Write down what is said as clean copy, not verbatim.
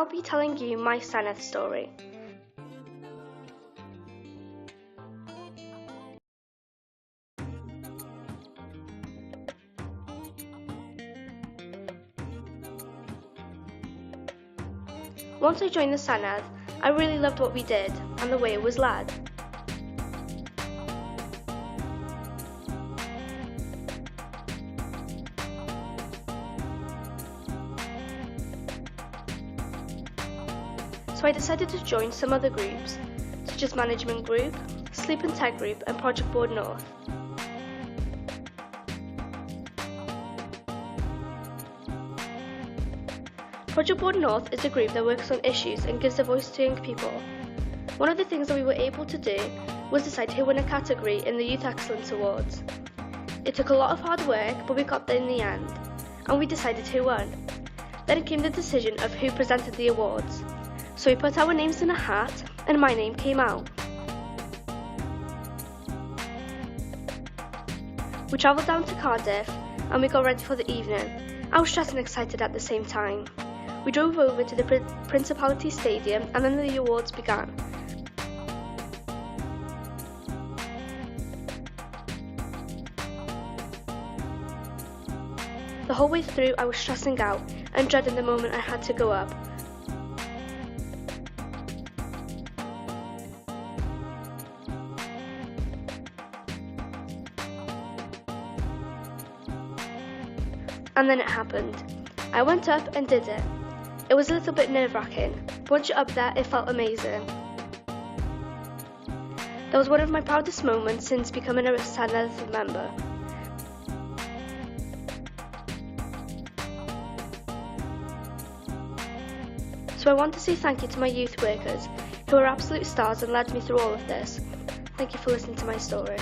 now be telling you my Senedd story. Once I joined the Senedd, I really loved what we did and the way it was led. So I decided to join some other groups, such as Management Group, Sleep and Tech Group and Project Board North. Project Board North is a group that works on issues and gives a voice to young people. One of the things that we were able to do was decide who won a category in the Youth Excellence Awards. It took a lot of hard work, but we got there in the end, and we decided who won. Then it came the decision of who presented the awards. So we put our names in a hat, and my name came out. We travelled down to Cardiff, and we got ready for the evening. I was stressed and excited at the same time. We drove over to the Principality Stadium, and then the awards began. The whole way through I was stressing out and dreading the moment I had to go up. And then it happened. I went up and did it. It was a little bit nerve-wracking, but once you're up there, it felt amazing. That was one of my proudest moments since becoming a Senedd member. So I want to say thank you to my youth workers, who are absolute stars and led me through all of this. Thank you for listening to my story.